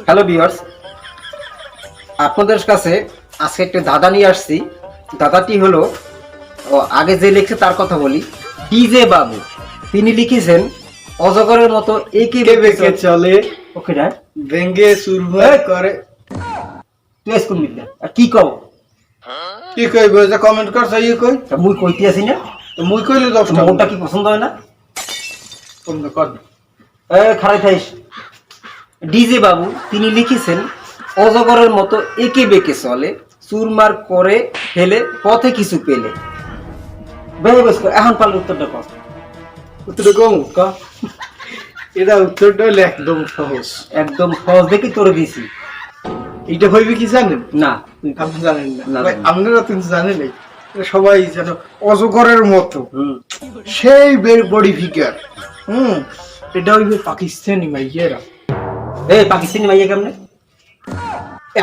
Hello viewers, আপনাদের কাছে আজকে একটা দাদা নিয়ে আসছি। দাদাটি হলো আগে যে লিখছে তার কথা বলি, ডিজে বাবু। তিনি লিখেছেন অজগরের মতো একে বেঁকে চলে ওকে না ভেঙ্গে সুরমা করে। তুই স্কুল মিললে আর কি কও? কি কইব যে কমেন্ট করছ ইয়ে কই তা মুই কইতে আসি না, তো মুই কইলে 10টা মনটা কি পছন্দ হয় না? তোমরা কর খারাই থাইস। ডিজে বাবু তিনি লিখেছেন অজগরের মতো একে বেঁকে চলে, চুরমার করে ফেলে পথে কিছু পেলে। বেশ বেশ এখন পারলে উত্তরটা কর। উত্তর কম ক এটা উত্তরটা হলো একদম সহজ। একদম সহজ দেখি তোরে দিছি। এটা হইবে কি জানেন? না আপনি জানেন না? না, ভাই, জানি না। আপনারা কিন্তু জানেন নাই। এটা সবাই জানো অজগরের মতো হুম সেই বডি ফিগার। এটা হইবে পাকিস্তানি মাইয়েরা। এই পাকিস্তানি মাইয়া কেমনে?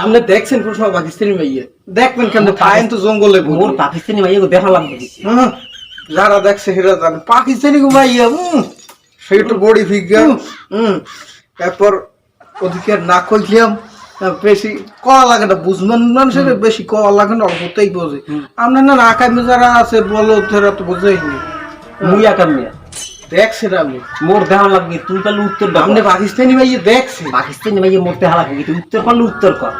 আপনি দেখছেন কোন সময় পাকিস্তানি মাইয়া? দেখবেন কেন? পায়েন তো জঙ্গলে মোর পাকিস্তানি মাইয়া দেখা লাগবে কিছু। যারা দেখছে সেটা জানে পাকিস্তানি মাইয়া। সেইটা বডি ফিগার। তারপর ওদিকে না কইলাম বেশি কওয়া লাগে না, বুঝবেন মানুষের বেশি কওয়া লাগে না, অল্পতেই বোঝে। আপনার না আকামে যারা আছে বলো তারা তো বোঝেইনি। মুইয়া কেমনে দেখছেন আপনি? মোর দেখা লাগবে, তুই পারলে উত্তর দাও। আপনি পাকিস্তানি মাইয়া দেখছেন? পাকিস্তানি মাইয়া মোর দেখা লাগবে, তুই উত্তর পারলে উত্তর কর।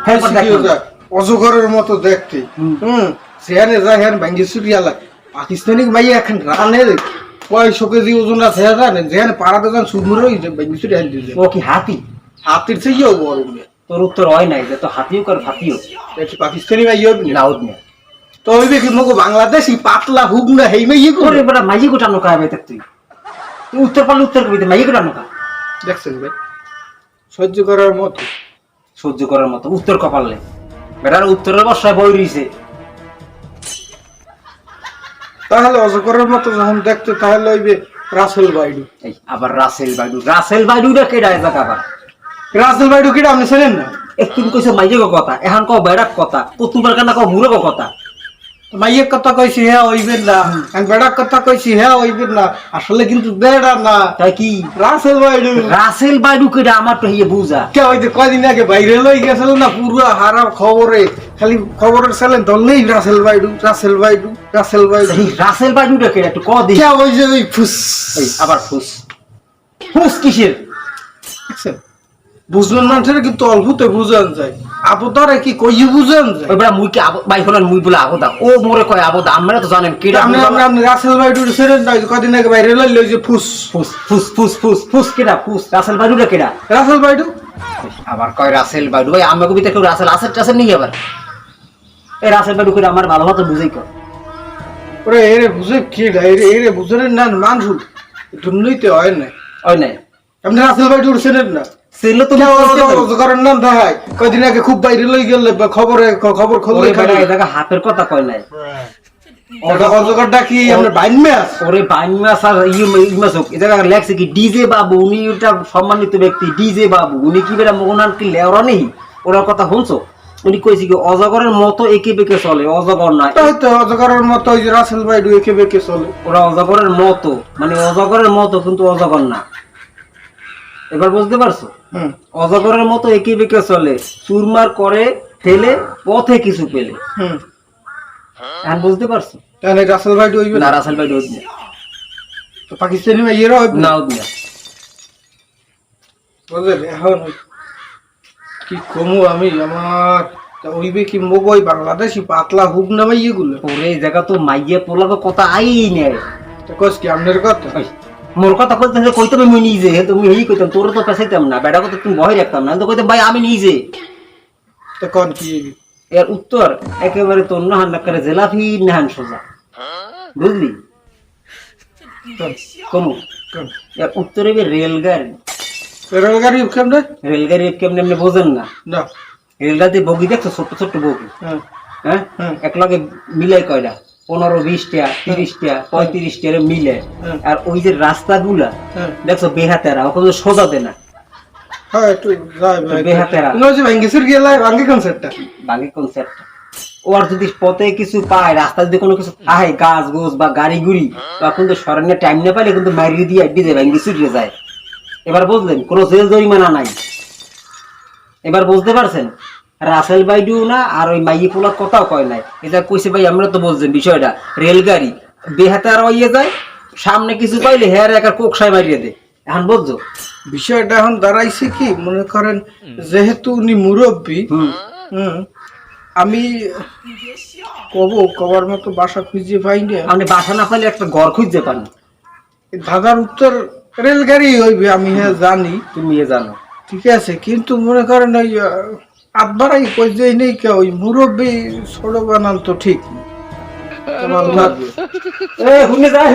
অজগরের মতো দেখতে। সেখানে যায় হ্যান ভাঙ্গি সুরিয়ালা পাকিস্তানি মাইয়া এখন রানে 500 কেজি ওজন আছে জানেন? যেখানে পাড়াতে যান সুদমুরে ভাঙ্গি সুরিয়াল দিয়ে ও কি হাতি? হাতির চেয়েও বড় মেয়ে। তোর উত্তর হয় নাই যে তো হাতিও কর ফাতিও দেখি পাকিস্তানি মাইয়া লাউড না। তো হইবে কি মগো বাংলাদেশি পাতলা হুক না হেই মাইয়া করে। ওরে বড় মাইয়া গোটানো কাবে তুই তুই উত্তর পারলে উত্তর করবি, মাইয়া গোটানো কা দেখছেন ভাই সহ্য করার মতো। সহ্য করার মতো উত্তর কপালে বেটার উত্তরের বর্ষায় বই রইছে। তাহলে অজগরের মতো যখন দেখতে তাহলে হইবে রাসেল বাইডু। এই আবার রাসেল বাইডু, রাসেল বাইডুটা কেডা এজা আবার? রাসেল বাইডু কিটা আপনি চেনেন না? একটু কইছে মাইয়া কথা, এখন কও বেড়াক কথা, প্রথমবার কেন কও মুরগ কথা। মাইয়ের কথা কইছি হ্যাঁ হইবেন না, আমি বেড়ার কথা কইছি হ্যাঁ হইবেন না, আসলে কিন্তু বেড়া না, তাই কি রাসেল বাইডু। রাসেল বাইডু কেডা আমার তো হিয়ে বুঝা। কে হইতে কয়দিন আগে বাইরে লই গেছিল না পুরো হারা খবরে, খালি খবরের চ্যানেল ধরলেই রাসেল বাইডু রাসেল বাইডু রাসেল বাইডু। এই রাসেল বাইডুটা কেডা একটু ক দি। কে ওই যে ওই ফুস। এই আবার ফুস ফুস কিসের? দেখছেন বুঝবেন মানুষের কিন্তু অল্পতে বুঝান যায়, আবতারে কি কইয়ে বুঝান যায়। ওই বড় মুই কি বাই হলেন মুই বলে আবদা, ও মোরে কয় আবদা, আমরা তো জানেন কেডা। আপনি আপনি রাসেল বাইডুর ছেড়েন না, কয়দিন আগে বাইরে লই লই যে ফুস ফুস ফুস ফুস ফুস ফুস কেডা? ফুস রাসেল বাইডুটা কেডা? রাসেল বাইডু। আবার কয় রাসেল বাইডু। ভাই আমি কবিতা কেউ রাসেল আসেল টাসেল নেই আবার। এই রাসেল বাইডু করে আমার ভালো মতো বুঝাই কর। ওরে এরে বুঝে কি এরে বুঝেন না মানুষ দুর্নীতি হয় না। ওই নাই আপনি রাসেল বাইডুর ছেড়েন না। ছিল তো অজগরের নাম দেখায় কয়দিন আগে খুব বাইরে লই গেলে খবরে খবর খুললে এই জায়গা হাতের কথা কয় নাই। অজগরটা কি আপনার বাইন মাছ? ওরে বাইমাস আর ইমাস হোক, এই জায়গা লেখছে কি ডিজে বাবু, উনি ওটা সম্মানিত ব্যক্তি ডিজে বাবু। উনি কি বেটা মোহনার কি লেওরা নেই? ওরা কথা শুনছো? উনি কইছে কি অজগরের মতো একে বেঁকে চলে, অজগর না। তাই তো অজগরের মতো ওই যে রাসেল বাইডু একে বেঁকে চলে। ওরা অজগরের মতো মানে অজগরের মতো কিন্তু অজগর না। এবার বুঝতে পারছো? অজগরের মতো একে বেঁকে চলে, চুরমার করে ফেলে পথে কিছু পেলে। এখন বুঝতে পারছো? তাহলে রাসেল বাইডু হইবে না না? রাসেল ভাই রোদ না, তো পাকিস্তানি মাইয়েরা হইবে না না? রোদ না। বুঝলেন এখন কি কমু আমি আমার হইবে কি মোগই বাংলাদেশি পাতলা হুক না মাইয়ে গুলো। ওরে এই জায়গা তো মাইয়া পোলা তো কথা আই নেই। তো কস কি আপনার কথা? ওই, মোর কথা কইতে কইতাম আমি নিজে, তুমি এই কইতাম তোর তো পেছাইতাম না, বেটা কথা তুমি ভয় রাখতাম না, তো কইতাম ভাই আমি নিজে। তো কোন কি এর উত্তর একেবারে তোর নাহান নাকারে জেলাফি নাহান সোজা, বুঝলি? কমু কোন এর উত্তর হবে রেলগাড়ি। রেলগাড়ি কেমনে? রেলগাড়ি কেমনে আপনি বোঝেন না? না রেলগাড়িতে বগি দেখছো, ছোট্ট ছোট্ট বগি, হ্যাঁ হ্যাঁ এক লগে মিলাই কয়টা 15-20টা 30টা 35টা মিলে। আর ওই যে রাস্তাগুলা দেখছো বেহাতেরা, ওখানে সোজা দে না, হ্যাঁ একটু যাই ভাই বেহাতেরা নয় যে ভাঙ্গিসের গেলাই ভাঙ্গি কনসেপ্টটা বাকি কনসেপ্ট। ওর যদি পথে কিছু পায়, রাস্তা যদি কোনো কিছু থাকে গাছ গোছ বা গাড়ি গুড়ি, তখন তো সরানোর টাইম না পাইলে কিন্তু মারিয়ে দিয়ে ডিজে ভাঙ্গি ছুটিয়ে যায়। এবার বুঝলেন, কোনো জেল জরিমানা নাই। এবার বুঝতে পারছেন? রাসেল বাইডু না আর ওই মাইয়ে পোলার কথাও কয় নাই, এটা কইছে ভাই আমরা তো বলছেন বিষয়টা রেলগাড়ি বেহাতে আর ইয়ে যায়, সামনে কিছু পাইলে হেয়ার একা কোকসায় মারিয়ে দে। এখন বুঝছো বিষয়টা এখন দাঁড়াইছে কি, মনে করেন যেহেতু উনি মুরব্বী, আমি কবার মতো বাসা খুঁজে পাই না। আপনি বাসা না পাইলে একটা ঘর খুঁজতে পান। ধাঁধার উত্তর রেলগাড়ি হইবে, আমি হ্যাঁ জানি, তুমি জানো। ঠিক আছে, কিন্তু মনে করেন ওই আটবারাই কই যে নেই কে ওই মুরব্বী ছোট বানান তো ঠিক। তোমার লাগবে এ হুনে যায়